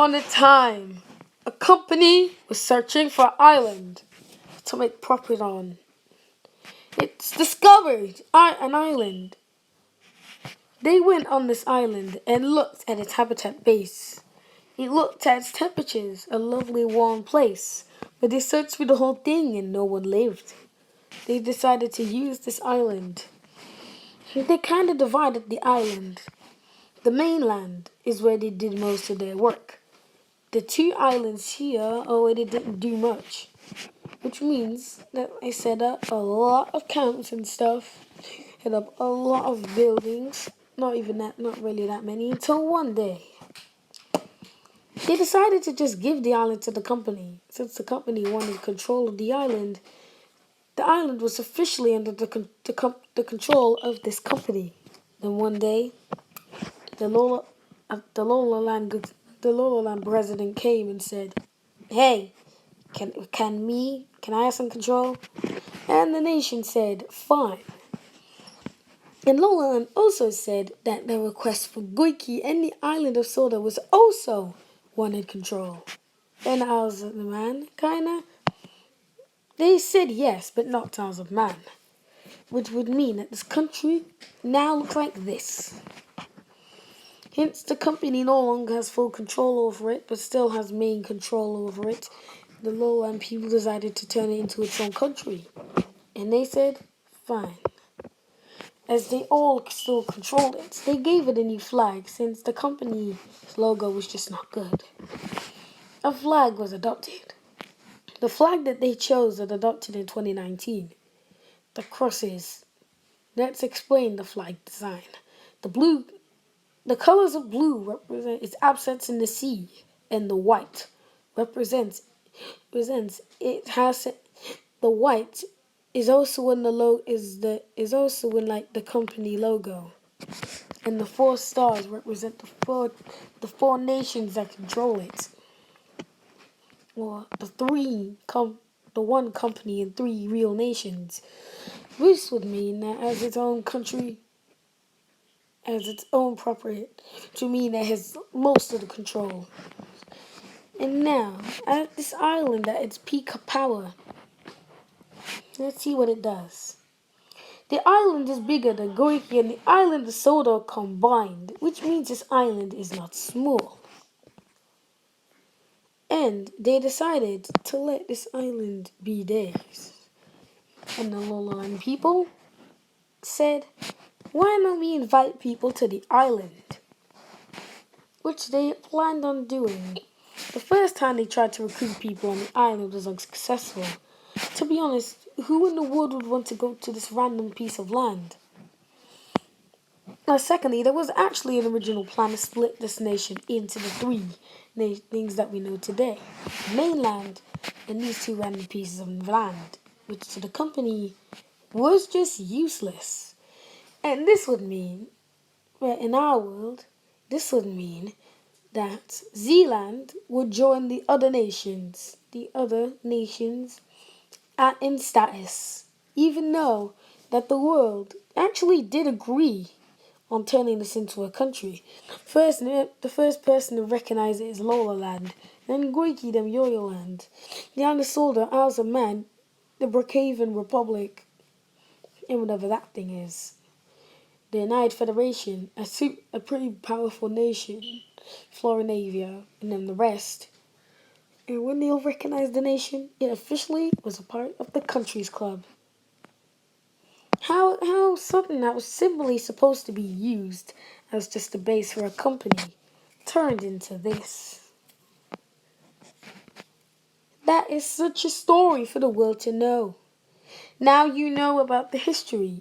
On a time, a company was searching for an island to make profit on. It's discovered an island. They went on this island and looked at its habitat base. It looked at its temperatures, a lovely warm place. But they searched for the whole thing and no one lived. They decided to use this island. They kind of divided the island. The mainland is where they did most of their work. The two islands here already didn't do much, which means that they set up a lot of camps and stuff, set up a lot of buildings, not really that many, until one day they decided to just give the island to the company. Since the company wanted control of the island was officially under the control of this company. Then one day, the Lola, the Lola Land the Lowland president came and said, "Hey, can I have some control?" And the nation said, "Fine." And Lowland also said that the request for Goiki and the island of Soda was also wanted control. And Isles of Man, kinda. They said yes, but not Isles of Man, which would mean that this country now looks like this. Hence, the company no longer has full control over it, but still has main control over it. The lowland people decided to turn it into its own country. And they said, fine. As they all still controlled it, they gave it a new flag since the company's logo was just not good. A flag was adopted. The flag that they chose was adopted in 2019. The crosses. Let's explain the flag design. The colors of blue represent its absence in the sea, and the white represents it has the white is also in the company logo, and the four stars represent the four nations that control it, or the one company and three real nations. This would mean that as its own country, as its own property, to mean it has most of the control. And now, at this island at its peak of power, let's see what it does. The island is bigger than Goiki and the island of Soda combined, which means this island is not small. And they decided to let this island be theirs. And the lowland people said, why don't we invite people to the island? Which they planned on doing. The first time they tried to recruit people on the island was unsuccessful. To be honest, who in the world would want to go to this random piece of land? Secondly, there was actually an original plan to split this nation into the three things that we know today. The mainland and these two random pieces of land, which to the company was just useless. And this would mean, in our world, this would mean that Zealand would join the other nations in status, even though that the world actually did agree on turning this into a country. The first person to recognize it is Lolaland, then Goiki them Yoyoland, the Anasolda, Isles of Man, the Brookhaven Republic, and whatever that thing is. The United Federation, a pretty powerful nation, Florinavia, and then the rest. And when they all recognized the nation, it officially was a part of the Countries Club. How something that was simply supposed to be used as just a base for a company turned into this. That is such a story for the world to know. Now you know about the history